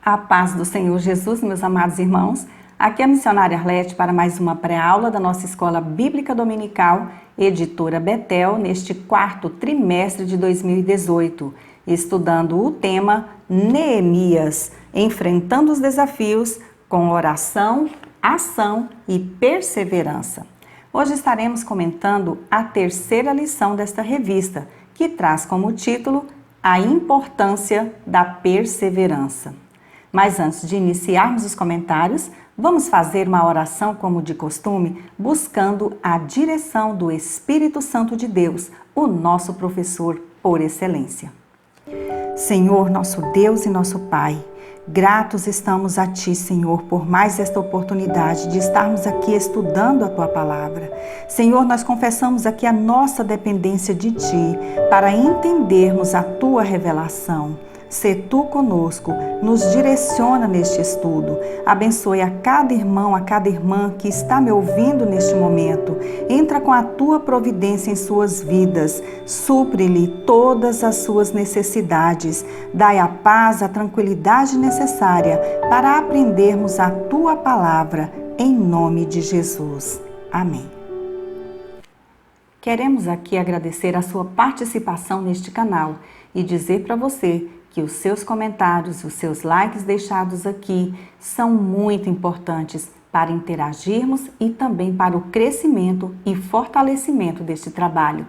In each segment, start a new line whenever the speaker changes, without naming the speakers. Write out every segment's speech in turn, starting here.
A paz do Senhor Jesus, meus amados irmãos. Aqui é a missionária Arlete para mais uma pré-aula da nossa Escola Bíblica Dominical, editora Betel, neste quarto trimestre de 2018, estudando o tema Neemias, enfrentando os desafios com oração, ação e perseverança. Hoje estaremos comentando a terceira lição desta revista, que traz como título A Importância da Perseverança. Mas antes de iniciarmos os comentários, vamos fazer uma oração como de costume, buscando a direção do Espírito Santo de Deus, o nosso professor por excelência. Senhor, nosso Deus e nosso Pai, gratos estamos a Ti, Senhor, por mais esta oportunidade de estarmos aqui estudando a Tua Palavra. Senhor, nós confessamos aqui a nossa dependência de Ti para entendermos a Tua revelação. Sê Tu conosco, nos direciona neste estudo. Abençoe a cada irmão, a cada irmã que está me ouvindo neste momento. Entra com a Tua providência em suas vidas. Supre-lhe todas as suas necessidades. Dai a paz, a tranquilidade necessária para aprendermos a Tua Palavra, em nome de Jesus. Amém. Queremos aqui agradecer a sua participação neste canal e dizer para você que os seus comentários, os seus likes deixados aqui são muito importantes para interagirmos e também para o crescimento e fortalecimento deste trabalho.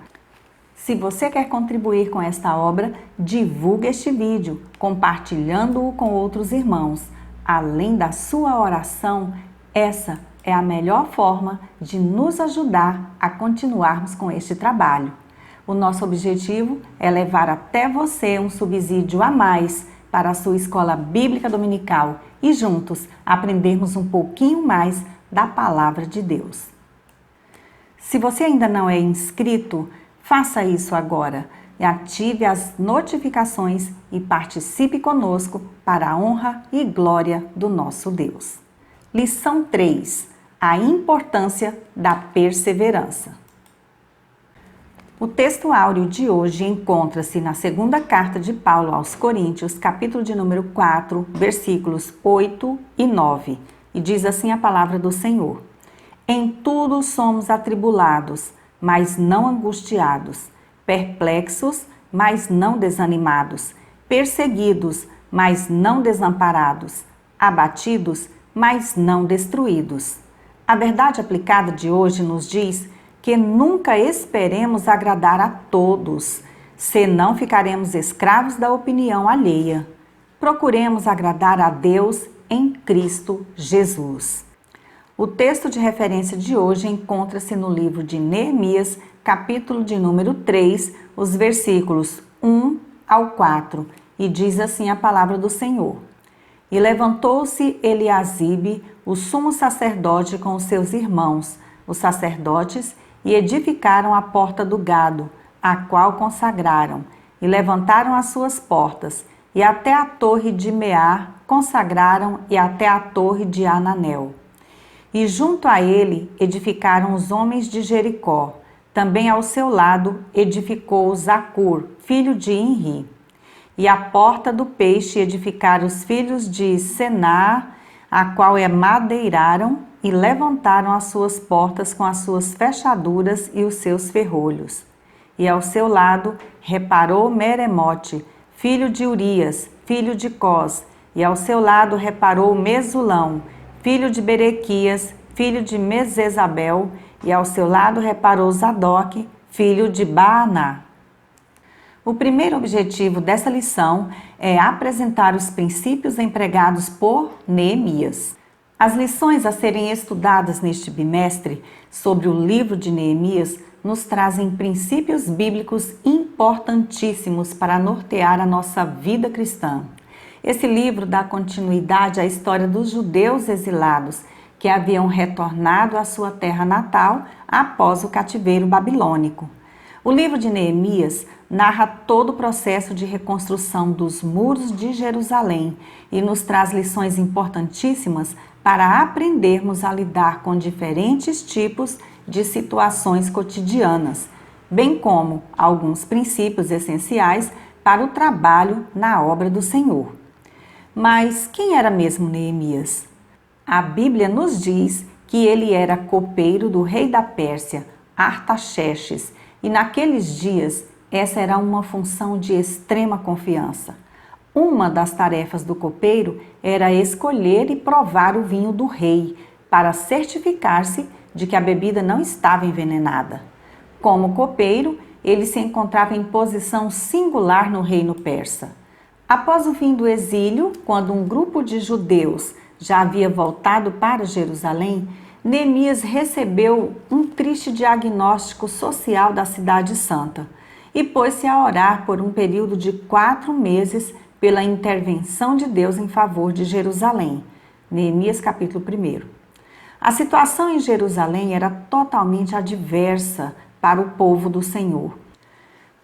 Se você quer contribuir com esta obra, divulgue este vídeo, compartilhando-o com outros irmãos. Além da sua oração, essa é a melhor forma de nos ajudar a continuarmos com este trabalho. O nosso objetivo é levar até você um subsídio a mais para a sua escola bíblica dominical e juntos aprendermos um pouquinho mais da palavra de Deus. Se você ainda não é inscrito, faça isso agora. Ative as notificações e participe conosco para a honra e glória do nosso Deus. Lição 3. A importância da perseverança. O texto áureo de hoje encontra-se na segunda carta de Paulo aos Coríntios, capítulo de número 4, versículos 8 e 9. E diz assim a palavra do Senhor: Em tudo somos atribulados, mas não angustiados, perplexos, mas não desanimados, perseguidos, mas não desamparados, abatidos, mas não destruídos. A verdade aplicada de hoje nos diz que nunca esperemos agradar a todos, senão ficaremos escravos da opinião alheia. Procuremos agradar a Deus em Cristo Jesus. O texto de referência de hoje encontra-se no livro de Neemias, capítulo de número 3, os versículos 1 ao 4, e diz assim a palavra do Senhor. E levantou-se Eliasibe, o sumo sacerdote, com os seus irmãos, os sacerdotes, e edificaram a porta do gado, a qual consagraram, e levantaram as suas portas, e até a torre de Mear consagraram, e até a torre de Ananel. E junto a ele edificaram os homens de Jericó. Também ao seu lado edificou Zacur, filho de Inri. E a porta do peixe edificaram os filhos de Senar, a qual madeiraram, e levantaram as suas portas com as suas fechaduras e os seus ferrolhos. E ao seu lado reparou Meremote, filho de Urias, filho de Cós, e ao seu lado reparou Mesulão, filho de Berequias, filho de Mesesabel, e ao seu lado reparou Zadok, filho de Baaná. O primeiro objetivo dessa lição é apresentar os princípios empregados por Neemias. As lições a serem estudadas neste bimestre sobre o livro de Neemias nos trazem princípios bíblicos importantíssimos para nortear a nossa vida cristã. Esse livro dá continuidade à história dos judeus exilados que haviam retornado à sua terra natal após o cativeiro babilônico. O livro de Neemias narra todo o processo de reconstrução dos muros de Jerusalém e nos traz lições importantíssimas para aprendermos a lidar com diferentes tipos de situações cotidianas, bem como alguns princípios essenciais para o trabalho na obra do Senhor. Mas quem era mesmo Neemias? A Bíblia nos diz que ele era copeiro do rei da Pérsia, Artaxerxes, e naqueles dias essa era uma função de extrema confiança. Uma das tarefas do copeiro era escolher e provar o vinho do rei, para certificar-se de que a bebida não estava envenenada. Como copeiro, ele se encontrava em posição singular no reino persa. Após o fim do exílio, quando um grupo de judeus já havia voltado para Jerusalém, Neemias recebeu um triste diagnóstico social da cidade santa e pôs-se a orar por um período de 4 meses pela intervenção de Deus em favor de Jerusalém. Neemias capítulo 1. A situação em Jerusalém era totalmente adversa para o povo do Senhor.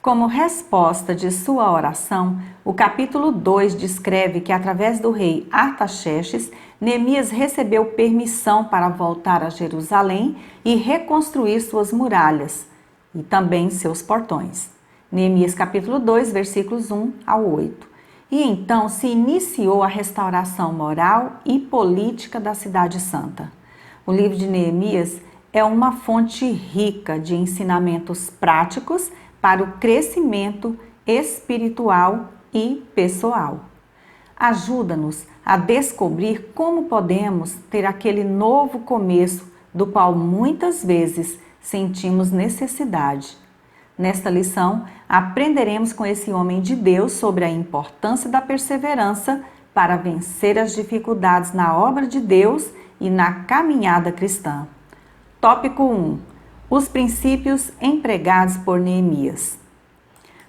Como resposta de sua oração, o capítulo 2 descreve que através do rei Artaxerxes, Neemias recebeu permissão para voltar a Jerusalém e reconstruir suas muralhas e também seus portões. Neemias capítulo 2, versículos 1 ao 8. E então se iniciou a restauração moral e política da cidade santa. O livro de Neemias é uma fonte rica de ensinamentos práticos para o crescimento espiritual e pessoal. Ajuda-nos a descobrir como podemos ter aquele novo começo do qual muitas vezes sentimos necessidade. Nesta lição, aprenderemos com esse homem de Deus sobre a importância da perseverança para vencer as dificuldades na obra de Deus e na caminhada cristã. Tópico 1. Os princípios empregados por Neemias.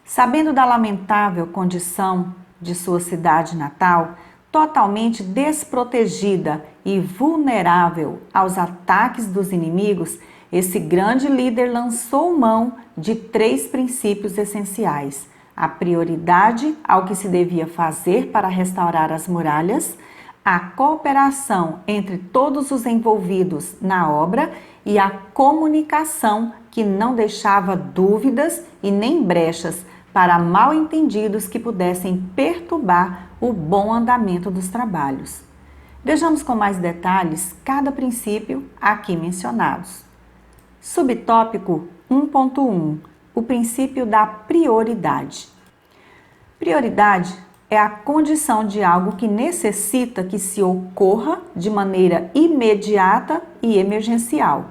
Sabendo da lamentável condição de sua cidade natal, totalmente desprotegida e vulnerável aos ataques dos inimigos, esse grande líder lançou mão de 3 princípios essenciais: a prioridade ao que se devia fazer para restaurar as muralhas, a cooperação entre todos os envolvidos na obra e a comunicação que não deixava dúvidas e nem brechas para mal-entendidos que pudessem perturbar o bom andamento dos trabalhos. Vejamos com mais detalhes cada princípio aqui mencionados. Subtópico 1.1. O princípio da prioridade. Prioridade é a condição de algo que necessita que se ocorra de maneira imediata e emergencial.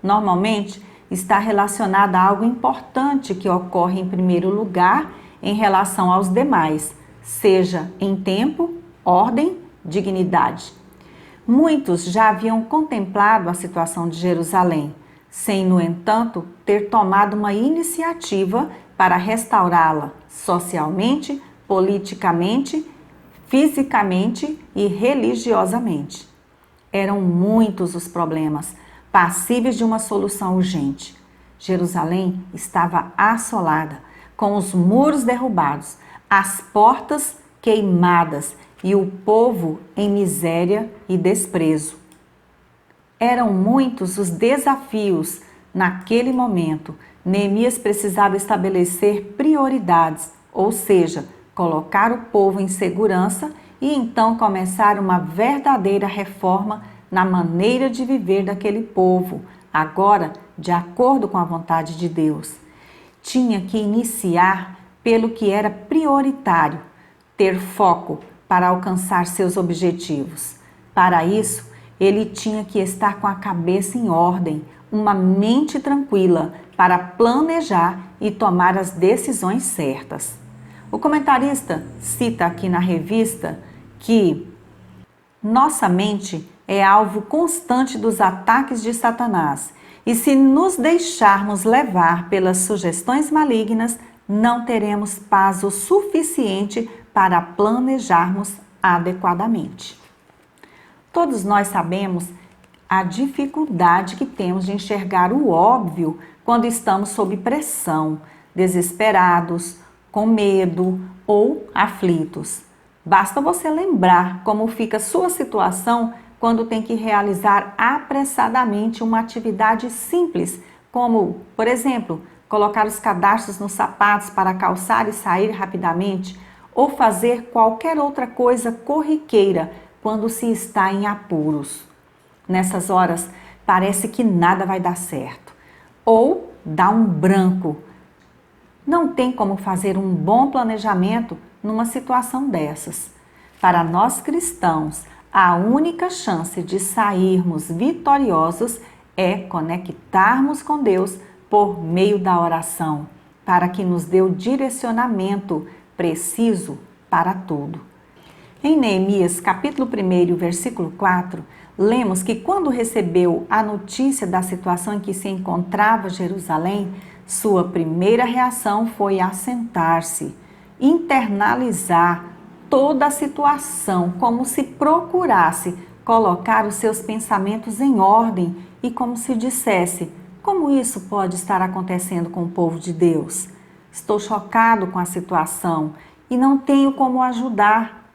Normalmente, está relacionada a algo importante que ocorre em primeiro lugar em relação aos demais, seja em tempo, ordem, dignidade. Muitos já haviam contemplado a situação de Jerusalém, sem, no entanto, ter tomado uma iniciativa para restaurá-la socialmente, politicamente, fisicamente e religiosamente. Eram muitos os problemas, passíveis de uma solução urgente. Jerusalém estava assolada, com os muros derrubados, as portas queimadas e o povo em miséria e desprezo. Eram muitos os desafios naquele momento. Neemias precisava estabelecer prioridades, ou seja, colocar o povo em segurança e então começar uma verdadeira reforma na maneira de viver daquele povo, agora de acordo com a vontade de Deus. Tinha que iniciar pelo que era prioritário, ter foco para alcançar seus objetivos. Para isso, ele tinha que estar com a cabeça em ordem, uma mente tranquila para planejar e tomar as decisões certas. O comentarista cita aqui na revista que nossa mente é alvo constante dos ataques de Satanás e se nos deixarmos levar pelas sugestões malignas, não teremos paz o suficiente para planejarmos adequadamente. Todos nós sabemos a dificuldade que temos de enxergar o óbvio quando estamos sob pressão, desesperados, com medo ou aflitos. Basta você lembrar como fica sua situação quando tem que realizar apressadamente uma atividade simples, como, por exemplo, colocar os cadarços nos sapatos para calçar e sair rapidamente, ou fazer qualquer outra coisa corriqueira quando se está em apuros. Nessas horas, parece que nada vai dar certo, ou dá um branco. Não tem como fazer um bom planejamento numa situação dessas. Para nós cristãos, a única chance de sairmos vitoriosos é conectarmos com Deus por meio da oração, para que nos dê o direcionamento preciso para tudo. Em Neemias, capítulo 1, versículo 4, lemos que quando recebeu a notícia da situação em que se encontrava Jerusalém, sua primeira reação foi assentar-se, internalizar toda a situação, como se procurasse colocar os seus pensamentos em ordem e como se dissesse: como isso pode estar acontecendo com o povo de Deus? Estou chocado com a situação e não tenho como ajudar.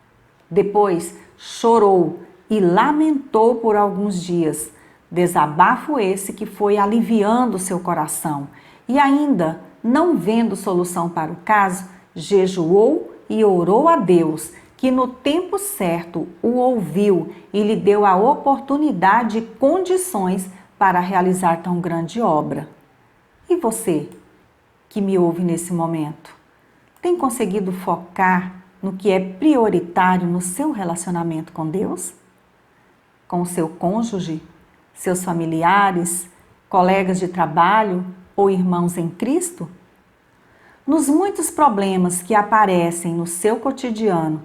Depois chorou e lamentou por alguns dias. Desabafo esse que foi aliviando seu coração. E ainda, não vendo solução para o caso, jejuou e orou a Deus, que no tempo certo o ouviu e lhe deu a oportunidade e condições para realizar tão grande obra. E você, que me ouve nesse momento, tem conseguido focar no que é prioritário no seu relacionamento com Deus? Com o seu cônjuge, seus familiares, colegas de trabalho ou irmãos em Cristo? Nos muitos problemas que aparecem no seu cotidiano,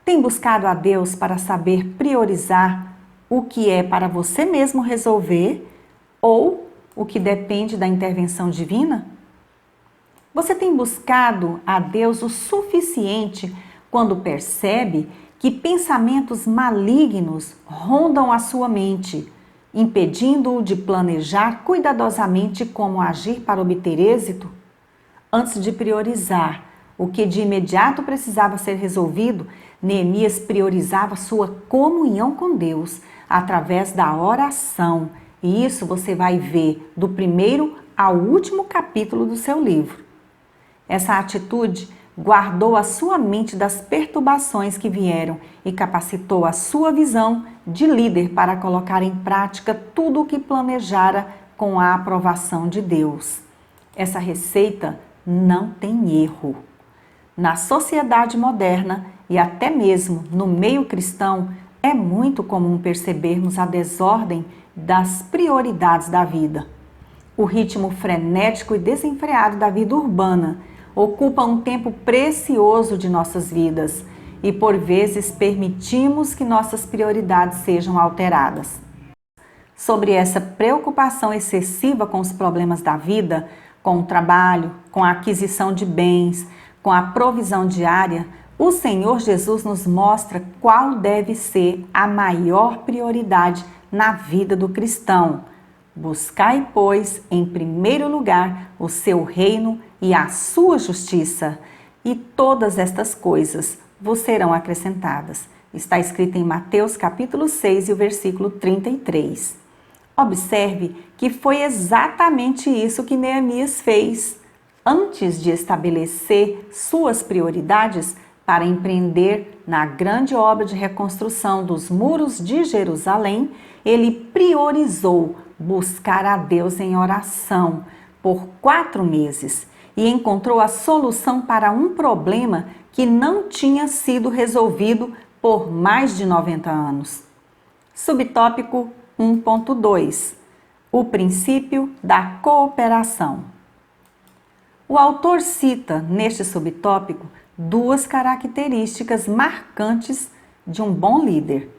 tem buscado a Deus para saber priorizar o que é para você mesmo resolver ou o que depende da intervenção divina? Você tem buscado a Deus o suficiente quando percebe que pensamentos malignos rondam a sua mente, impedindo-o de planejar cuidadosamente como agir para obter êxito? Antes de priorizar o que de imediato precisava ser resolvido, Neemias priorizava sua comunhão com Deus através da oração. E isso você vai ver do primeiro ao último capítulo do seu livro. Essa atitude guardou a sua mente das perturbações que vieram e capacitou a sua visão de líder para colocar em prática tudo o que planejara com a aprovação de Deus. Essa receita não tem erro. Na sociedade moderna e até mesmo no meio cristão, é muito comum percebermos a desordem das prioridades da vida. O ritmo frenético e desenfreado da vida urbana ocupa um tempo precioso de nossas vidas e, por vezes, permitimos que nossas prioridades sejam alteradas. Sobre essa preocupação excessiva com os problemas da vida, com o trabalho, com a aquisição de bens, com a provisão diária, o Senhor Jesus nos mostra qual deve ser a maior prioridade na vida do cristão. Buscai, pois, em primeiro lugar o seu reino e a sua justiça, e todas estas coisas vos serão acrescentadas. Está escrito em Mateus capítulo 6 e o versículo 33. Observe que foi exatamente isso que Neemias fez. Antes de estabelecer suas prioridades para empreender na grande obra de reconstrução dos muros de Jerusalém, ele priorizou buscar a Deus em oração por 4 meses e encontrou a solução para um problema que não tinha sido resolvido por mais de 90 anos. Subtópico 1.2. O princípio da cooperação. O autor cita neste subtópico 2 características marcantes de um bom líder.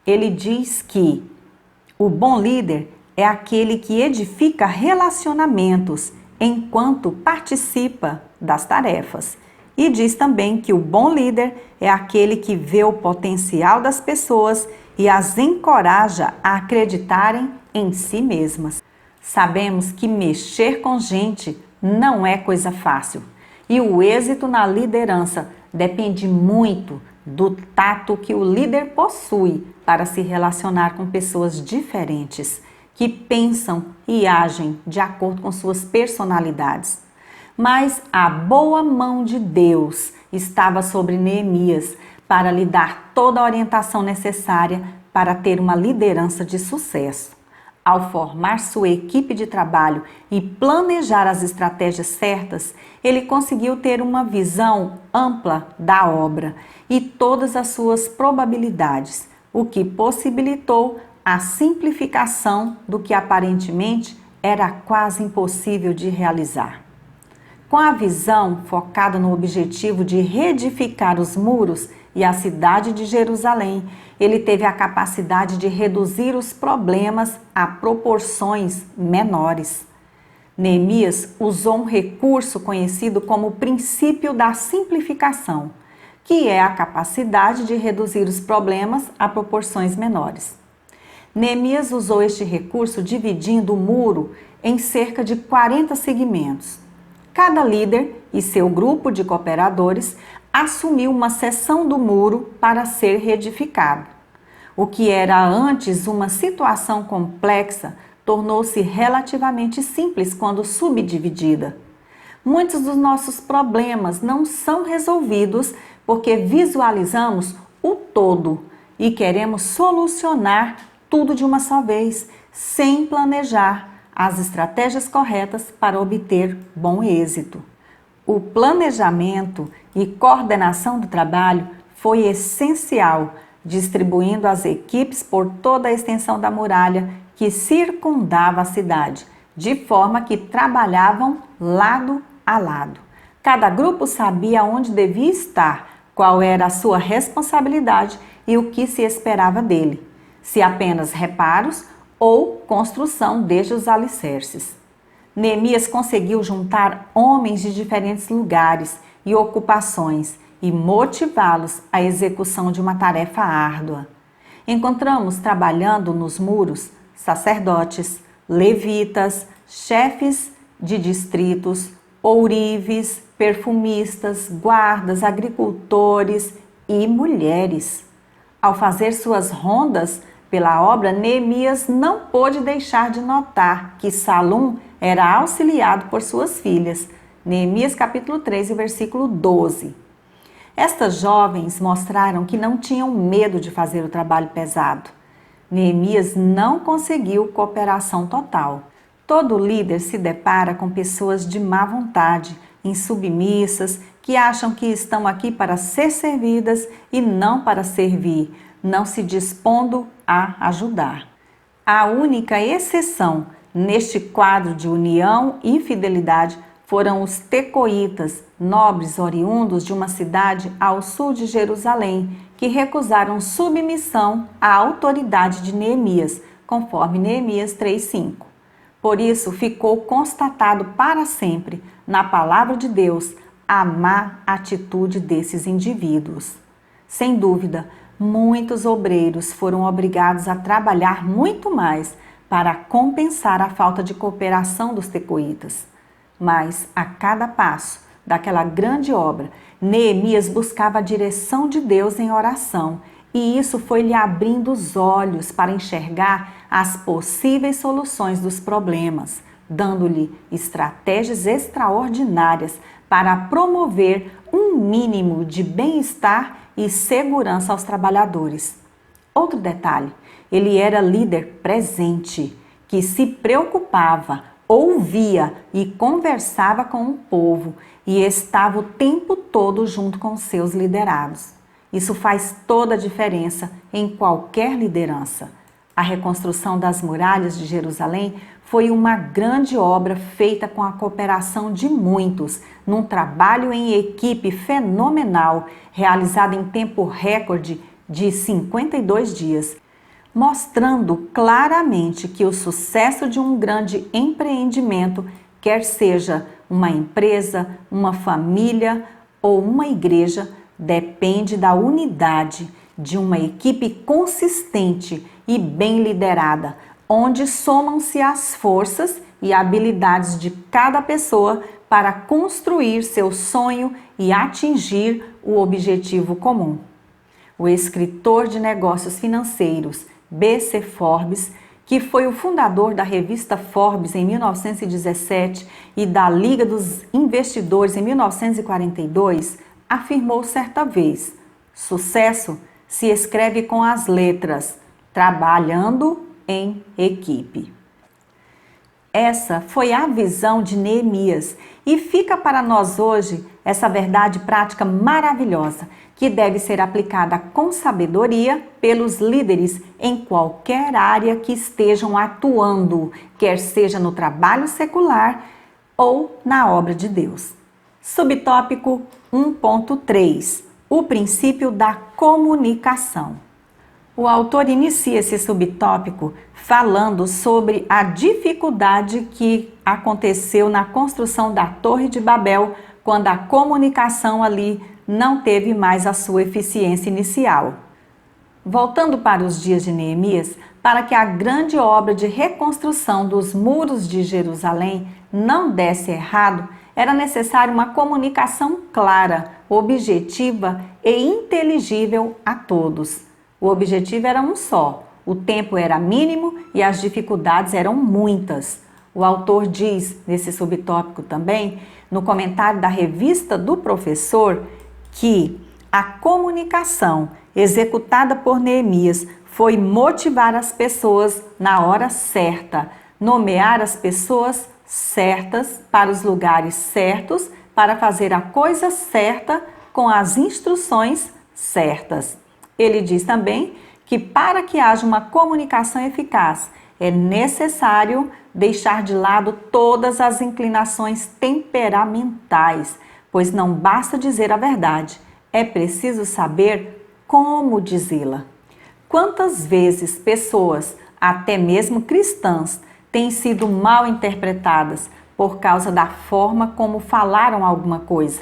Ele diz que o bom líder é aquele que edifica relacionamentos enquanto participa das tarefas. E diz também que o bom líder é aquele que vê o potencial das pessoas e as encoraja a acreditarem em si mesmas. Sabemos que mexer com gente não é coisa fácil. E o êxito na liderança depende muito do tato que o líder possui para se relacionar com pessoas diferentes, que pensam e agem de acordo com suas personalidades. Mas a boa mão de Deus estava sobre Neemias para lhe dar toda a orientação necessária para ter uma liderança de sucesso. Ao formar sua equipe de trabalho e planejar as estratégias certas, ele conseguiu ter uma visão ampla da obra e todas as suas probabilidades, o que possibilitou a simplificação do que aparentemente era quase impossível de realizar. Com a visão focada no objetivo de reedificar os muros e a cidade de Jerusalém, ele teve a capacidade de reduzir os problemas a proporções menores. Neemias usou um recurso conhecido como princípio da simplificação, que é a capacidade de reduzir os problemas a proporções menores. Neemias usou este recurso dividindo o muro em cerca de 40 segmentos. Cada líder e seu grupo de cooperadores assumiu uma seção do muro para ser reedificado. O que era antes uma situação complexa tornou-se relativamente simples quando subdividida. Muitos dos nossos problemas não são resolvidos porque visualizamos o todo e queremos solucionar tudo de uma só vez, sem planejar as estratégias corretas para obter bom êxito. O planejamento e coordenação do trabalho foi essencial, distribuindo as equipes por toda a extensão da muralha que circundava a cidade, de forma que trabalhavam lado a lado. Cada grupo sabia onde devia estar, qual era a sua responsabilidade e o que se esperava dele, se apenas reparos ou construção desde os alicerces. Neemias conseguiu juntar homens de diferentes lugares e ocupações e motivá-los à execução de uma tarefa árdua. Encontramos trabalhando nos muros sacerdotes, levitas, chefes de distritos, ourives, perfumistas, guardas, agricultores e mulheres. Ao fazer suas rondas pela obra, Neemias não pôde deixar de notar que Salum era auxiliado por suas filhas. Neemias capítulo 3, versículo 12. Estas jovens mostraram que não tinham medo de fazer o trabalho pesado. Neemias não conseguiu cooperação total. Todo líder se depara com pessoas de má vontade, insubmissas, que acham que estão aqui para ser servidas e não para servir, não se dispondo a ajudar. A única exceção neste quadro de união e fidelidade foram os tecoitas, nobres oriundos de uma cidade ao sul de Jerusalém, que recusaram submissão à autoridade de Neemias, conforme Neemias 3:5. Por isso ficou constatado para sempre, na palavra de Deus, a má atitude desses indivíduos. Sem dúvida, muitos obreiros foram obrigados a trabalhar muito mais para compensar a falta de cooperação dos tecoitas. Mas, a cada passo daquela grande obra, Neemias buscava a direção de Deus em oração, e isso foi lhe abrindo os olhos para enxergar as possíveis soluções dos problemas, dando-lhe estratégias extraordinárias para promover um mínimo de bem-estar e segurança aos trabalhadores. Outro detalhe, ele era líder presente, que se preocupava, ouvia e conversava com o povo e estava o tempo todo junto com seus liderados. Isso faz toda a diferença em qualquer liderança. A reconstrução das muralhas de Jerusalém foi uma grande obra feita com a cooperação de muitos, num trabalho em equipe fenomenal, realizado em tempo recorde de 52 dias, mostrando claramente que o sucesso de um grande empreendimento, quer seja uma empresa, uma família ou uma igreja, depende da unidade de uma equipe consistente e bem liderada, onde somam-se as forças e habilidades de cada pessoa para construir seu sonho e atingir o objetivo comum. O escritor de negócios financeiros B.C. Forbes, que foi o fundador da revista Forbes em 1917 e da Liga dos Investidores em 1942, afirmou certa vez: sucesso se escreve com as letras, trabalhando em equipe. Essa foi a visão de Neemias e fica para nós hoje essa verdade prática maravilhosa que deve ser aplicada com sabedoria pelos líderes em qualquer área que estejam atuando, quer seja no trabalho secular ou na obra de Deus. Subtópico 1.3: o princípio da comunicação. O autor inicia esse subtópico falando sobre a dificuldade que aconteceu na construção da Torre de Babel, quando a comunicação ali não teve mais a sua eficiência inicial. Voltando para os dias de Neemias, para que a grande obra de reconstrução dos muros de Jerusalém não desse errado, era necessária uma comunicação clara, objetiva e inteligível a todos. O objetivo era um só, o tempo era mínimo e as dificuldades eram muitas. O autor diz, nesse subtópico também, no comentário da Revista do Professor, que a comunicação executada por Neemias foi motivar as pessoas na hora certa, nomear as pessoas certas para os lugares certos, para fazer a coisa certa com as instruções certas. Ele diz também que para que haja uma comunicação eficaz, é necessário deixar de lado todas as inclinações temperamentais, pois não basta dizer a verdade, é preciso saber como dizê-la. Quantas vezes pessoas, até mesmo cristãs, têm sido mal interpretadas por causa da forma como falaram alguma coisa?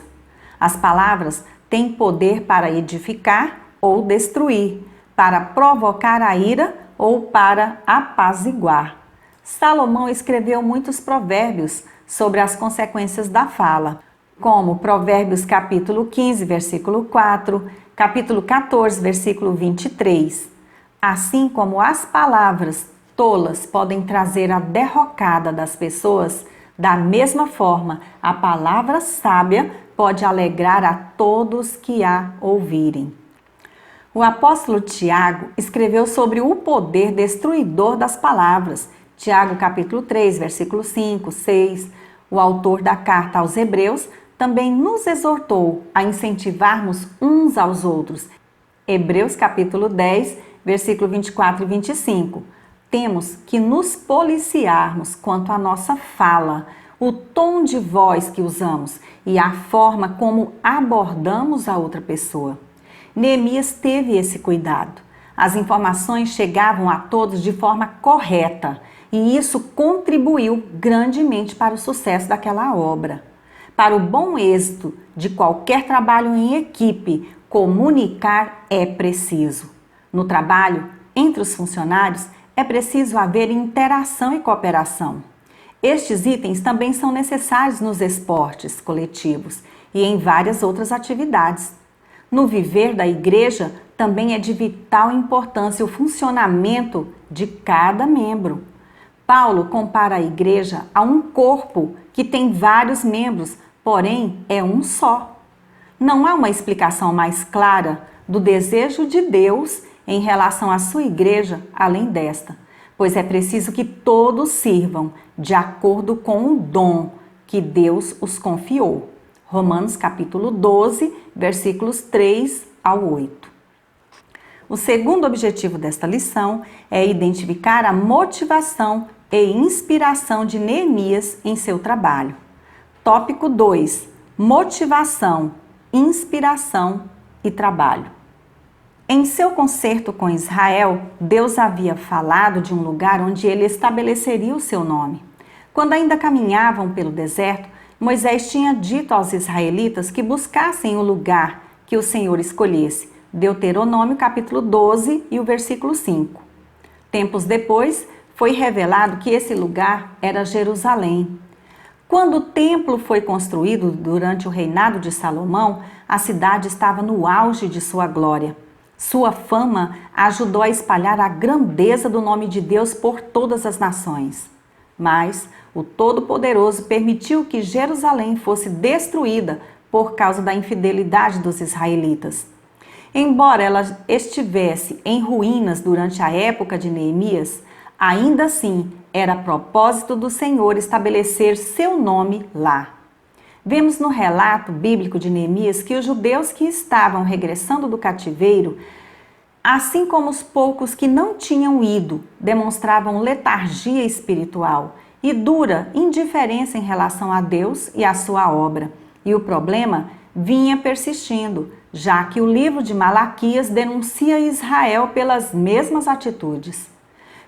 As palavras têm poder para edificar ou destruir, para provocar a ira ou para apaziguar. Salomão escreveu muitos provérbios sobre as consequências da fala, como Provérbios capítulo 15, versículo 4, capítulo 14, versículo 23. Assim como as palavras tolas podem trazer a derrocada das pessoas, da mesma forma, a palavra sábia pode alegrar a todos que a ouvirem. O apóstolo Tiago escreveu sobre o poder destruidor das palavras. Tiago capítulo 3, versículo 5, 6. O autor da carta aos Hebreus também nos exortou a incentivarmos uns aos outros. Hebreus capítulo 10, versículo 24 e 25. Temos que nos policiarmos quanto à nossa fala, o tom de voz que usamos e a forma como abordamos a outra pessoa. Neemias teve esse cuidado. As informações chegavam a todos de forma correta e isso contribuiu grandemente para o sucesso daquela obra. Para o bom êxito de qualquer trabalho em equipe, comunicar é preciso. No trabalho, entre os funcionários, é preciso haver interação e cooperação. Estes itens também são necessários nos esportes coletivos e em várias outras atividades. No viver da igreja, também é de vital importância o funcionamento de cada membro. Paulo compara a igreja a um corpo que tem vários membros, porém é um só. Não há uma explicação mais clara do desejo de Deus em relação à sua igreja além desta, pois é preciso que todos sirvam de acordo com o dom que Deus os confiou. Romanos capítulo 12, versículos 3 ao 8. O segundo objetivo desta lição é identificar a motivação e inspiração de Neemias em seu trabalho. Tópico 2. Motivação, inspiração e trabalho. Em seu concerto com Israel, Deus havia falado de um lugar onde ele estabeleceria o seu nome. Quando ainda caminhavam pelo deserto, Moisés tinha dito aos israelitas que buscassem o lugar que o Senhor escolhesse. Deuteronômio capítulo 12 e o versículo 5. Tempos depois, foi revelado que esse lugar era Jerusalém. Quando o templo foi construído durante o reinado de Salomão, a cidade estava no auge de sua glória. Sua fama ajudou a espalhar a grandeza do nome de Deus por todas as nações. Mas o Todo-Poderoso permitiu que Jerusalém fosse destruída por causa da infidelidade dos israelitas. Embora ela estivesse em ruínas durante a época de Neemias, ainda assim era propósito do Senhor estabelecer seu nome lá. Vemos no relato bíblico de Neemias que os judeus que estavam regressando do cativeiro, assim como os poucos que não tinham ido, demonstravam letargia espiritual e dura indiferença em relação a Deus e a sua obra. E o problema vinha persistindo, já que o livro de Malaquias denuncia Israel pelas mesmas atitudes.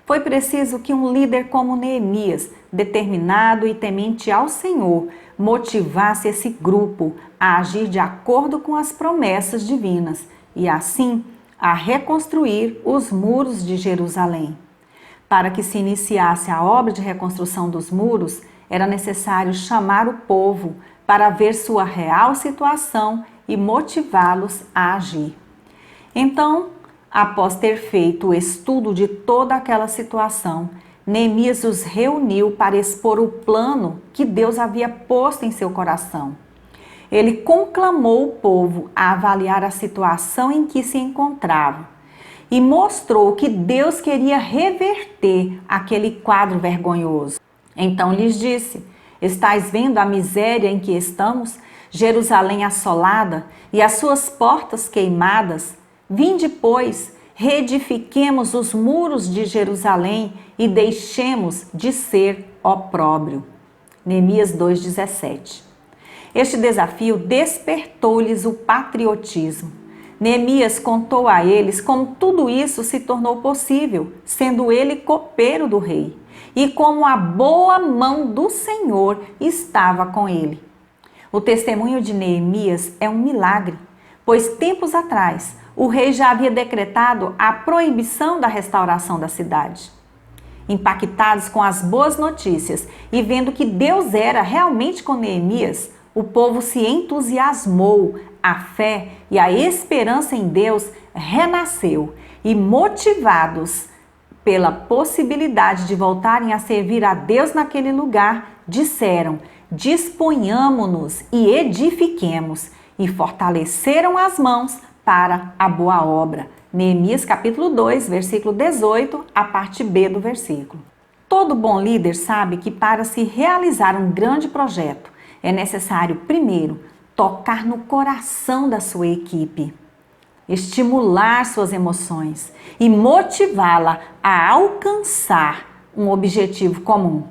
Foi preciso que um líder como Neemias, determinado e temente ao Senhor, motivasse esse grupo a agir de acordo com as promessas divinas e, assim, a reconstruir os muros de Jerusalém. Para que se iniciasse a obra de reconstrução dos muros, era necessário chamar o povo para ver sua real situação e motivá-los a agir. Então, após ter feito o estudo de toda aquela situação, Neemias os reuniu para expor o plano que Deus havia posto em seu coração. Ele conclamou o povo a avaliar a situação em que se encontrava e mostrou que Deus queria reverter aquele quadro vergonhoso. Então lhes disse: estais vendo a miséria em que estamos, Jerusalém assolada e as suas portas queimadas? Vinde, pois, reedifiquemos os muros de Jerusalém e deixemos de ser opróbrio. Neemias 2,17. Este desafio despertou-lhes o patriotismo. Neemias contou a eles como tudo isso se tornou possível, sendo ele copeiro do rei, e como a boa mão do Senhor estava com ele. O testemunho de Neemias é um milagre, pois tempos atrás o rei já havia decretado a proibição da restauração da cidade. Impactados com as boas notícias e vendo que Deus era realmente com Neemias, o povo se entusiasmou, a fé e a esperança em Deus renasceu e, motivados pela possibilidade de voltarem a servir a Deus naquele lugar, disseram: disponhamo-nos e edifiquemos, e fortaleceram as mãos para a boa obra. Neemias capítulo 2, versículo 18, a parte B do versículo. Todo bom líder sabe que para se realizar um grande projeto, é necessário, primeiro, tocar no coração da sua equipe, estimular suas emoções e motivá-la a alcançar um objetivo comum.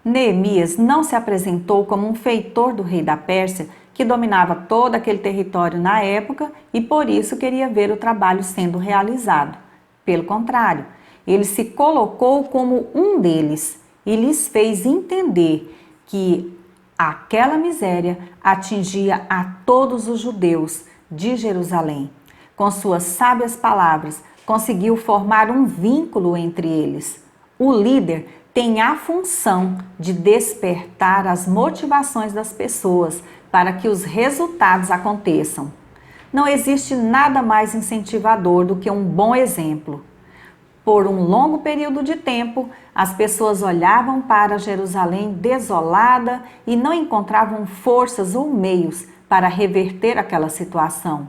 Neemias não se apresentou como um feitor do rei da Pérsia, que dominava todo aquele território na época e por isso queria ver o trabalho sendo realizado. Pelo contrário, ele se colocou como um deles e lhes fez entender que aquela miséria atingia a todos os judeus de Jerusalém. Com suas sábias palavras, conseguiu formar um vínculo entre eles. O líder tem a função de despertar as motivações das pessoas para que os resultados aconteçam. Não existe nada mais incentivador do que um bom exemplo. Por um longo período de tempo, as pessoas olhavam para Jerusalém desolada e não encontravam forças ou meios para reverter aquela situação.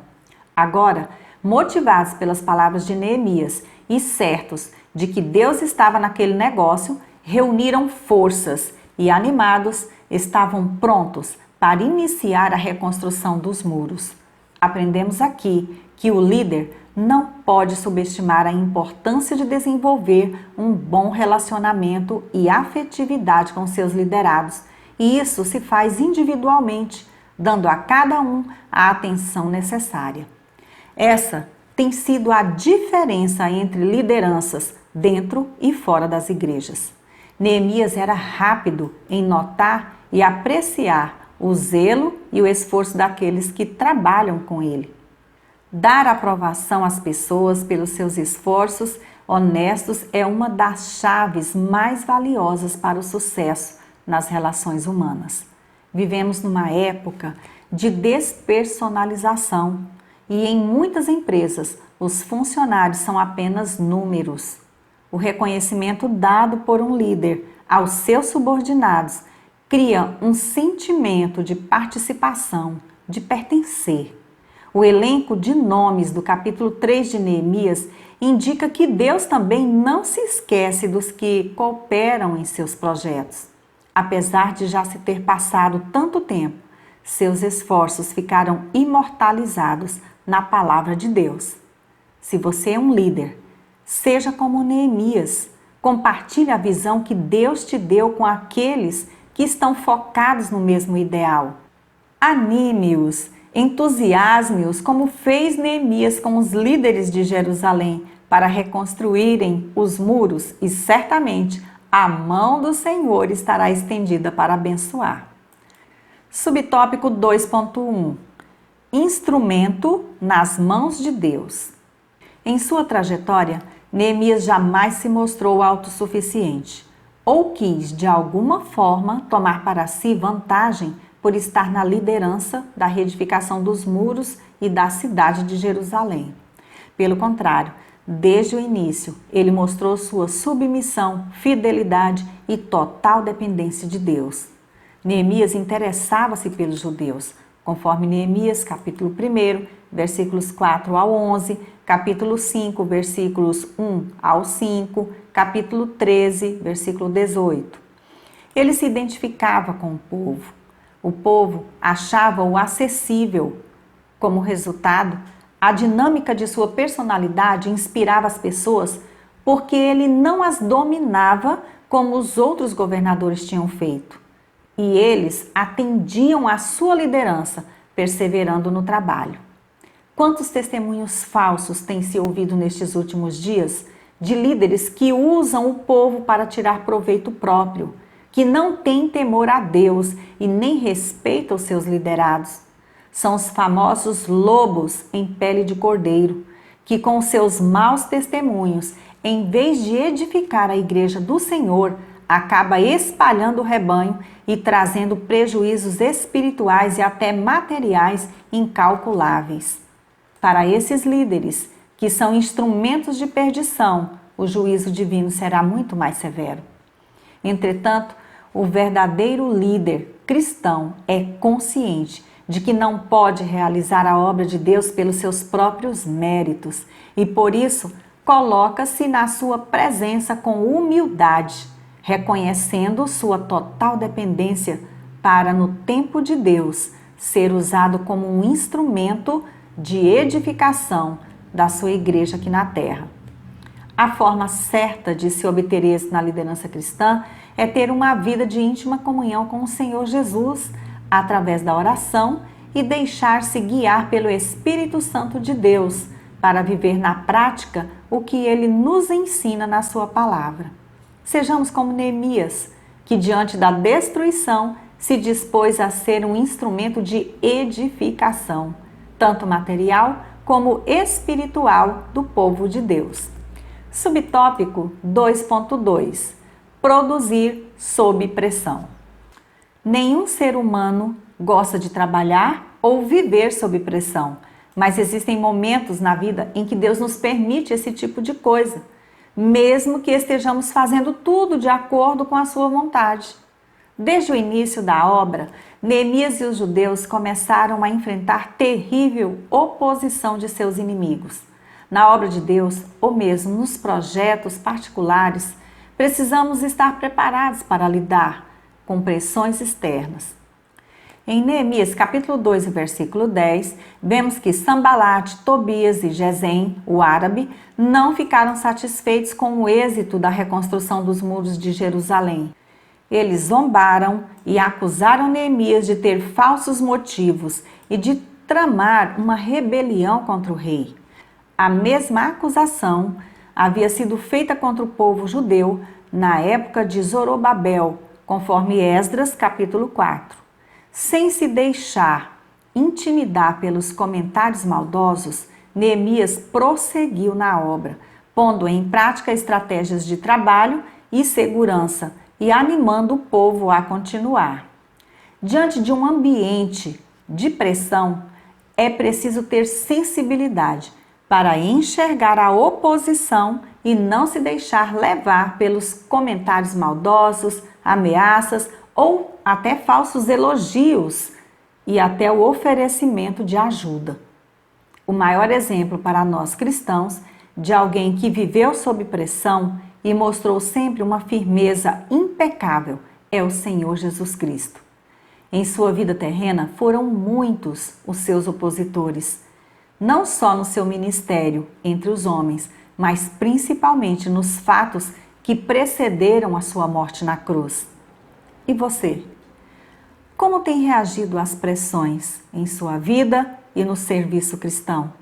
Agora, motivados pelas palavras de Neemias e certos de que Deus estava naquele negócio, reuniram forças e, animados, estavam prontos para iniciar a reconstrução dos muros. Aprendemos aqui que o líder não pode subestimar a importância de desenvolver um bom relacionamento e afetividade com seus liderados, e isso se faz individualmente, dando a cada um a atenção necessária. Essa tem sido a diferença entre lideranças dentro e fora das igrejas. Neemias era rápido em notar e apreciar o zelo e o esforço daqueles que trabalham com ele. Dar aprovação às pessoas pelos seus esforços honestos é uma das chaves mais valiosas para o sucesso nas relações humanas. Vivemos numa época de despersonalização e em muitas empresas os funcionários são apenas números. O reconhecimento dado por um líder aos seus subordinados cria um sentimento de participação, de pertencer. O elenco de nomes do capítulo 3 de Neemias indica que Deus também não se esquece dos que cooperam em seus projetos. Apesar de já se ter passado tanto tempo, seus esforços ficaram imortalizados na palavra de Deus. Se você é um líder, seja como Neemias. Compartilhe a visão que Deus te deu com aqueles que estão focados no mesmo ideal. Anime-os, entusiasme-os, como fez Neemias com os líderes de Jerusalém, para reconstruírem os muros, e certamente a mão do Senhor estará estendida para abençoar. Subtópico 2.1: Instrumento nas mãos de Deus. Em sua trajetória, Neemias jamais se mostrou autossuficiente ou quis, de alguma forma, tomar para si vantagem por estar na liderança da reedificação dos muros e da cidade de Jerusalém. Pelo contrário, desde o início, ele mostrou sua submissão, fidelidade e total dependência de Deus. Neemias interessava-se pelos judeus, conforme Neemias, capítulo 1, versículos 4 ao 11, capítulo 5, versículos 1 ao 5, capítulo 13, versículo 18. Ele se identificava com o povo. O povo achava-o acessível. Como resultado, a dinâmica de sua personalidade inspirava as pessoas porque ele não as dominava como os outros governadores tinham feito. E eles atendiam à sua liderança, perseverando no trabalho. Quantos testemunhos falsos têm se ouvido nestes últimos dias de líderes que usam o povo para tirar proveito próprio, que não têm temor a Deus e nem respeitam os seus liderados? São os famosos lobos em pele de cordeiro, que com seus maus testemunhos, em vez de edificar a igreja do Senhor, acaba espalhando o rebanho e trazendo prejuízos espirituais e até materiais incalculáveis. Para esses líderes, que são instrumentos de perdição, o juízo divino será muito mais severo. Entretanto, o verdadeiro líder cristão é consciente de que não pode realizar a obra de Deus pelos seus próprios méritos e, por isso, coloca-se na sua presença com humildade, reconhecendo sua total dependência para, no tempo de Deus, ser usado como um instrumento de edificação da sua igreja aqui na terra. A forma certa de se obter êxito na liderança cristã é ter uma vida de íntima comunhão com o Senhor Jesus, através da oração, e deixar-se guiar pelo Espírito Santo de Deus para viver na prática o que ele nos ensina na sua palavra. Sejamos como Neemias, que diante da destruição se dispôs a ser um instrumento de edificação, tanto material como espiritual, do povo de Deus. Subtópico 2.2: Produzir sob pressão. Nenhum ser humano gosta de trabalhar ou viver sob pressão, mas existem momentos na vida em que Deus nos permite esse tipo de coisa, mesmo que estejamos fazendo tudo de acordo com a sua vontade. Desde o início da obra, Neemias e os judeus começaram a enfrentar terrível oposição de seus inimigos. Na obra de Deus, ou mesmo nos projetos particulares, precisamos estar preparados para lidar com pressões externas. Em Neemias capítulo 2, versículo 10, vemos que Sambalate, Tobias e Gesem, o árabe, não ficaram satisfeitos com o êxito da reconstrução dos muros de Jerusalém. Eles zombaram e acusaram Neemias de ter falsos motivos e de tramar uma rebelião contra o rei. A mesma acusação havia sido feita contra o povo judeu na época de Zorobabel, conforme Esdras capítulo 4. Sem se deixar intimidar pelos comentários maldosos, Neemias prosseguiu na obra, pondo em prática estratégias de trabalho e segurança e animando o povo a continuar. Diante de um ambiente de pressão, é preciso ter sensibilidade para enxergar a oposição e não se deixar levar pelos comentários maldosos, ameaças ou até falsos elogios e até o oferecimento de ajuda. O maior exemplo para nós cristãos de alguém que viveu sob pressão e mostrou sempre uma firmeza impecável é o Senhor Jesus Cristo. Em sua vida terrena foram muitos os seus opositores, não só no seu ministério entre os homens, mas principalmente nos fatos que precederam a sua morte na cruz. E você? Como tem reagido às pressões em sua vida e no serviço cristão?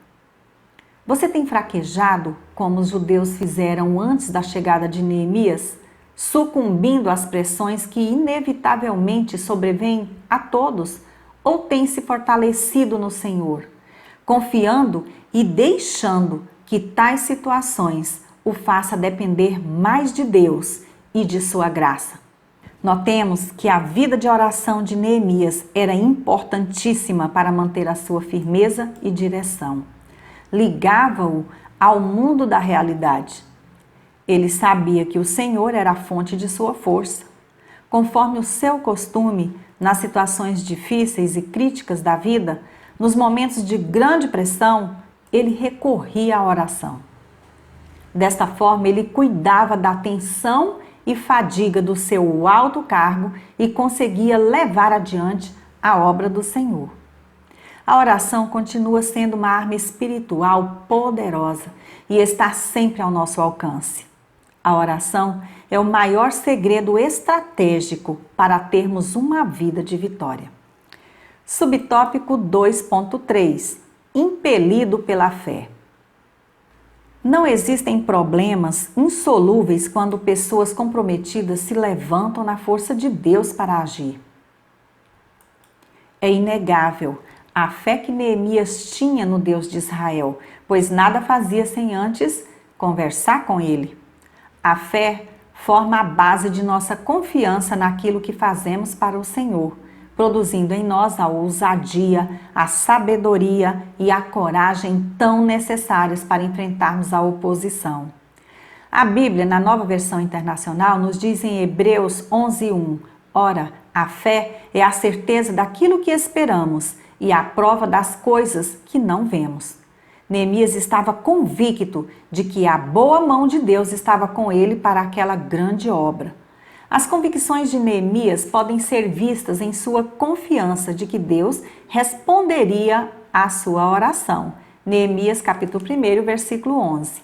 Você tem fraquejado como os judeus fizeram antes da chegada de Neemias, sucumbindo às pressões que inevitavelmente sobrevêm a todos, ou tem se fortalecido no Senhor, confiando e deixando que tais situações o faça depender mais de Deus e de sua graça? Notemos que a vida de oração de Neemias era importantíssima para manter a sua firmeza e direção. Ligava-o ao mundo da realidade. Ele sabia que o Senhor era a fonte de sua força. Conforme o seu costume, nas situações difíceis e críticas da vida, nos momentos de grande pressão, ele recorria à oração. Desta forma, ele cuidava da tensão e fadiga do seu alto cargo e conseguia levar adiante a obra do Senhor. A oração continua sendo uma arma espiritual poderosa e está sempre ao nosso alcance. A oração é o maior segredo estratégico para termos uma vida de vitória. Subtópico 2.3: Impelido pela fé. Não existem problemas insolúveis quando pessoas comprometidas se levantam na força de Deus para agir. É inegável a fé que Neemias tinha no Deus de Israel, pois nada fazia sem antes conversar com ele. A fé forma a base de nossa confiança naquilo que fazemos para o Senhor, produzindo em nós a ousadia, a sabedoria e a coragem tão necessárias para enfrentarmos a oposição. A Bíblia, na Nova Versão Internacional, nos diz em Hebreus 11:1: Ora, a fé é a certeza daquilo que esperamos e a prova das coisas que não vemos. Neemias estava convicto de que a boa mão de Deus estava com ele para aquela grande obra. As convicções de Neemias podem ser vistas em sua confiança de que Deus responderia à sua oração. Neemias capítulo 1, versículo 11.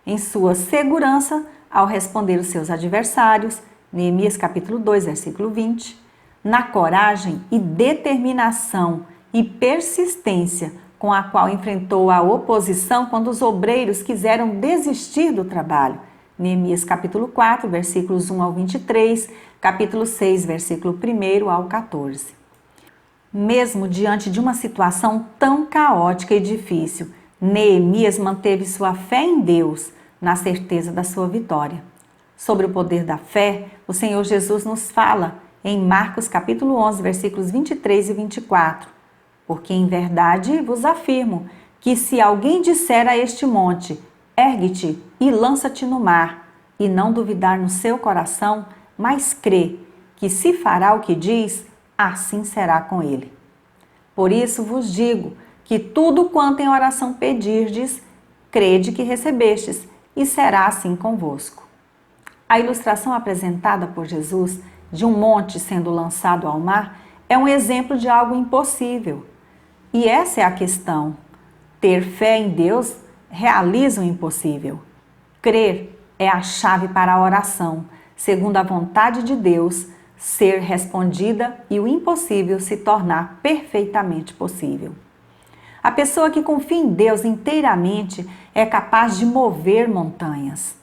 Em sua segurança ao responder os seus adversários. Neemias capítulo 2, versículo 20. Na coragem e determinação e persistência com a qual enfrentou a oposição quando os obreiros quiseram desistir do trabalho. Neemias capítulo 4, versículos 1 ao 23, capítulo 6, versículo 1 ao 14. Mesmo diante de uma situação tão caótica e difícil, Neemias manteve sua fé em Deus, na certeza da sua vitória. Sobre o poder da fé, o Senhor Jesus nos fala em Marcos capítulo 11, versículos 23 e 24. Porque em verdade vos afirmo que se alguém disser a este monte, ergue-te e lança-te no mar, e não duvidar no seu coração, mas crê que se fará o que diz, assim será com ele. Por isso vos digo que tudo quanto em oração pedirdes, crede que recebestes, e será assim convosco. A ilustração apresentada por Jesus de um monte sendo lançado ao mar é um exemplo de algo impossível. E essa é a questão. Ter fé em Deus realiza o impossível. Crer é a chave para a oração, segundo a vontade de Deus, ser respondida e o impossível se tornar perfeitamente possível. A pessoa que confia em Deus inteiramente é capaz de mover montanhas.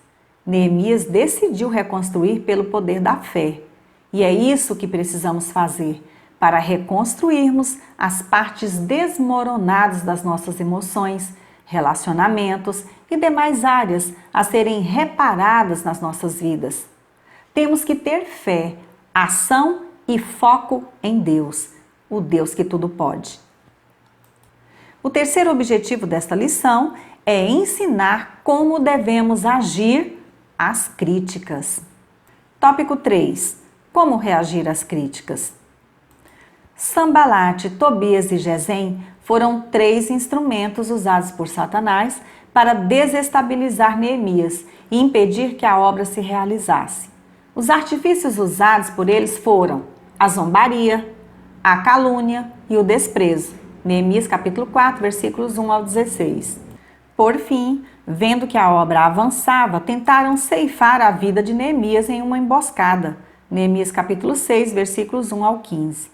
Neemias decidiu reconstruir pelo poder da fé. E é isso que precisamos fazer para reconstruirmos as partes desmoronadas das nossas emoções, relacionamentos e demais áreas a serem reparadas nas nossas vidas. Temos que ter fé, ação e foco em Deus, o Deus que tudo pode. O terceiro objetivo desta lição é ensinar como devemos agir às críticas. Tópico 3. Como reagir às críticas? Sambalate, Tobias e Gesem foram 3 instrumentos usados por Satanás para desestabilizar Neemias e impedir que a obra se realizasse. Os artifícios usados por eles foram a zombaria, a calúnia e o desprezo. Neemias capítulo 4, versículos 1 ao 16. Por fim, vendo que a obra avançava, tentaram ceifar a vida de Neemias em uma emboscada. Neemias capítulo 6, versículos 1 ao 15.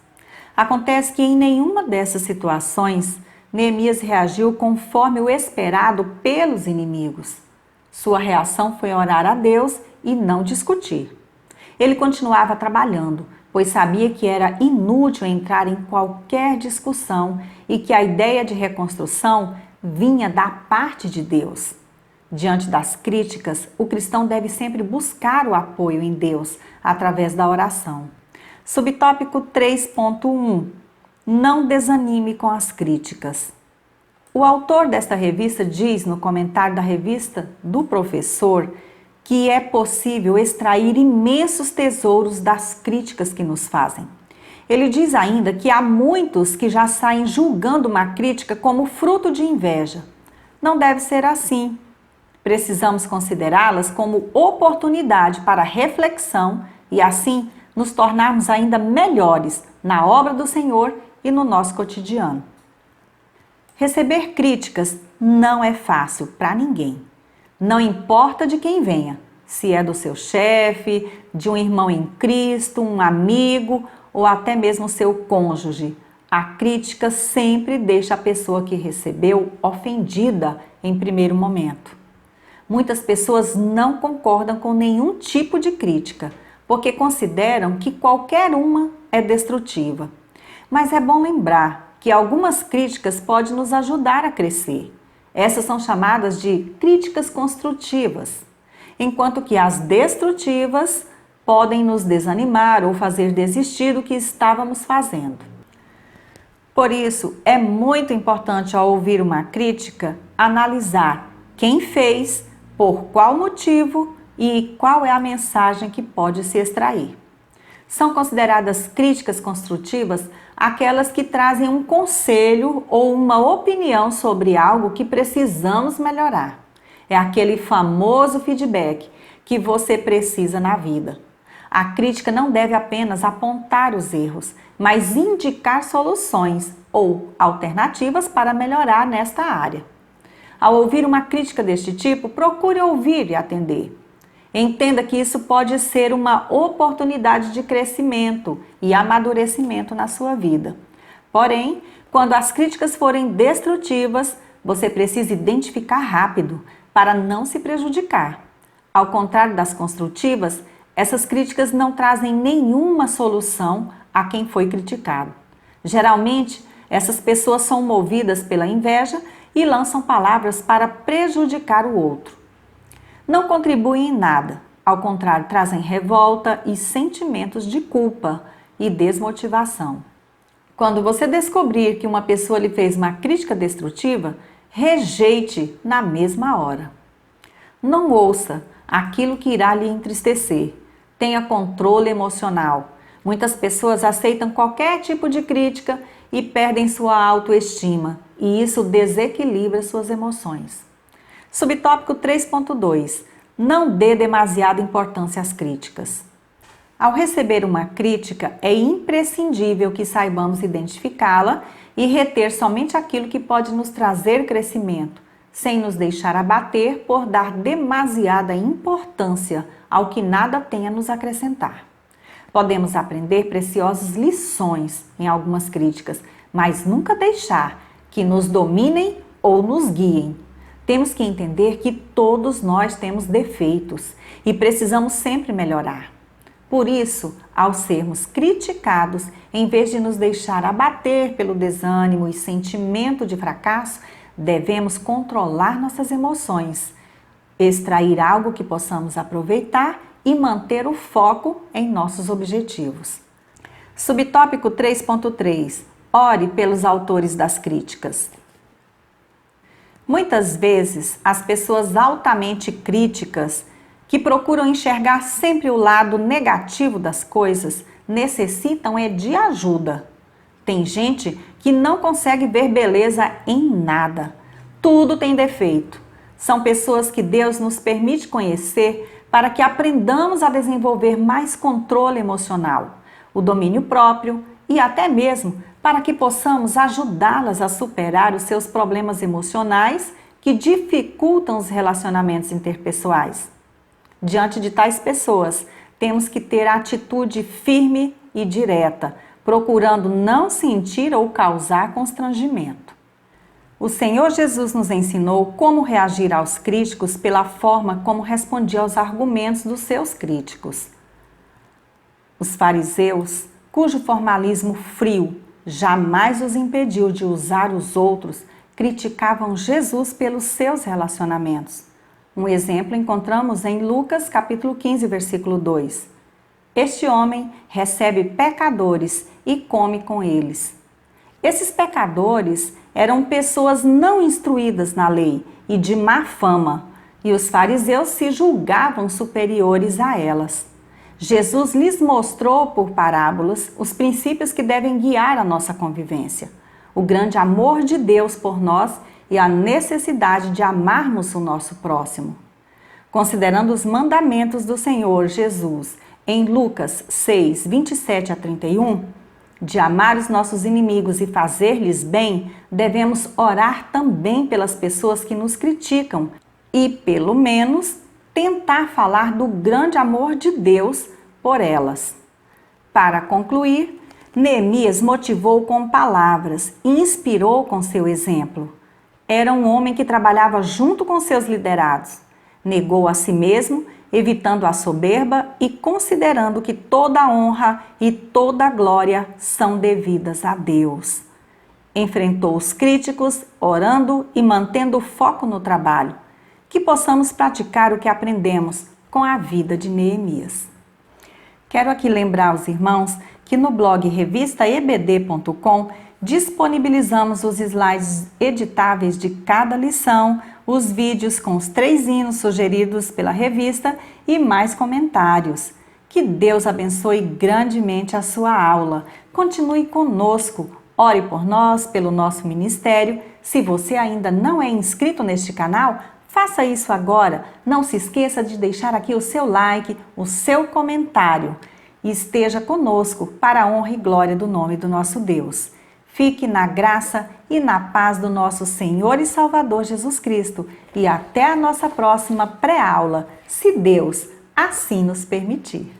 Acontece que em nenhuma dessas situações, Neemias reagiu conforme o esperado pelos inimigos. Sua reação foi orar a Deus e não discutir. Ele continuava trabalhando, pois sabia que era inútil entrar em qualquer discussão e que a ideia de reconstrução vinha da parte de Deus. Diante das críticas, o cristão deve sempre buscar o apoio em Deus através da oração. Subtópico 3.1. Não desanime com as críticas. O autor desta revista diz no comentário da revista do professor que é possível extrair imensos tesouros das críticas que nos fazem. Ele diz ainda que há muitos que já saem julgando uma crítica como fruto de inveja. Não deve ser assim. Precisamos considerá-las como oportunidade para reflexão e assim nos tornarmos ainda melhores na obra do Senhor e no nosso cotidiano. Receber críticas não é fácil para ninguém. Não importa de quem venha, se é do seu chefe, de um irmão em Cristo, um amigo ou até mesmo seu cônjuge. A crítica sempre deixa a pessoa que recebeu ofendida em primeiro momento. Muitas pessoas não concordam com nenhum tipo de crítica, porque consideram que qualquer uma é destrutiva. Mas é bom lembrar que algumas críticas podem nos ajudar a crescer. Essas são chamadas de críticas construtivas, enquanto que as destrutivas podem nos desanimar ou fazer desistir do que estávamos fazendo. Por isso, é muito importante ao ouvir uma crítica, analisar quem fez, por qual motivo e qual é a mensagem que pode se extrair. São consideradas críticas construtivas aquelas que trazem um conselho ou uma opinião sobre algo que precisamos melhorar. É aquele famoso feedback que você precisa na vida. A crítica não deve apenas apontar os erros, mas indicar soluções ou alternativas para melhorar nesta área. Ao ouvir uma crítica deste tipo, procure ouvir e atender. Entenda que isso pode ser uma oportunidade de crescimento e amadurecimento na sua vida. Porém, quando as críticas forem destrutivas, você precisa identificar rápido para não se prejudicar. Ao contrário das construtivas, essas críticas não trazem nenhuma solução a quem foi criticado. Geralmente, essas pessoas são movidas pela inveja e lançam palavras para prejudicar o outro. Não contribuem em nada, ao contrário, trazem revolta e sentimentos de culpa e desmotivação. Quando você descobrir que uma pessoa lhe fez uma crítica destrutiva, rejeite na mesma hora. Não ouça aquilo que irá lhe entristecer. Tenha controle emocional. Muitas pessoas aceitam qualquer tipo de crítica e perdem sua autoestima, e isso desequilibra suas emoções. Subtópico 3.2. Não dê demasiada importância às críticas. Ao receber uma crítica, é imprescindível que saibamos identificá-la e reter somente aquilo que pode nos trazer crescimento, sem nos deixar abater por dar demasiada importância ao que nada tem a nos acrescentar. Podemos aprender preciosas lições em algumas críticas, mas nunca deixar que nos dominem ou nos guiem. Temos que entender que todos nós temos defeitos e precisamos sempre melhorar. Por isso, ao sermos criticados, em vez de nos deixar abater pelo desânimo e sentimento de fracasso, devemos controlar nossas emoções, extrair algo que possamos aproveitar e manter o foco em nossos objetivos. Subtópico 3.3. Ore pelos autores das críticas. Muitas vezes, as pessoas altamente críticas que procuram enxergar sempre o lado negativo das coisas, necessitam de ajuda. Tem gente que não consegue ver beleza em nada. Tudo tem defeito. São pessoas que Deus nos permite conhecer para que aprendamos a desenvolver mais controle emocional, o domínio próprio e até mesmo para que possamos ajudá-las a superar os seus problemas emocionais que dificultam os relacionamentos interpessoais. Diante de tais pessoas, temos que ter a atitude firme e direta, procurando não sentir ou causar constrangimento. O Senhor Jesus nos ensinou como reagir aos críticos pela forma como respondia aos argumentos dos seus críticos. Os fariseus, cujo formalismo frio jamais os impediu de usar os outros, criticavam Jesus pelos seus relacionamentos. Um exemplo encontramos em Lucas capítulo 15, versículo 2. Este homem recebe pecadores e come com eles. Esses pecadores eram pessoas não instruídas na lei e de má fama, e os fariseus se julgavam superiores a elas. Jesus lhes mostrou por parábolas os princípios que devem guiar a nossa convivência, o grande amor de Deus por nós e a necessidade de amarmos o nosso próximo. Considerando os mandamentos do Senhor Jesus em Lucas 6, 27 a 31, de amar os nossos inimigos e fazer-lhes bem, devemos orar também pelas pessoas que nos criticam e, pelo menos, tentar falar do grande amor de Deus por elas. Para concluir, Neemias motivou com palavras e inspirou com seu exemplo. Era um homem que trabalhava junto com seus liderados. Negou a si mesmo, evitando a soberba e considerando que toda a honra e toda a glória são devidas a Deus. Enfrentou os críticos, orando e mantendo o foco no trabalho. Que possamos praticar o que aprendemos com a vida de Neemias. Quero aqui lembrar aos irmãos que no blog revistaebd.com disponibilizamos os slides editáveis de cada lição, os vídeos com os 3 hinos sugeridos pela revista e mais comentários. Que Deus abençoe grandemente a sua aula. Continue conosco, ore por nós, pelo nosso ministério. Se você ainda não é inscrito neste canal, faça isso agora. Não se esqueça de deixar aqui o seu like, o seu comentário. E esteja conosco para a honra e glória do nome do nosso Deus. Fique na graça e na paz do nosso Senhor e Salvador Jesus Cristo. E até a nossa próxima pré-aula, se Deus assim nos permitir.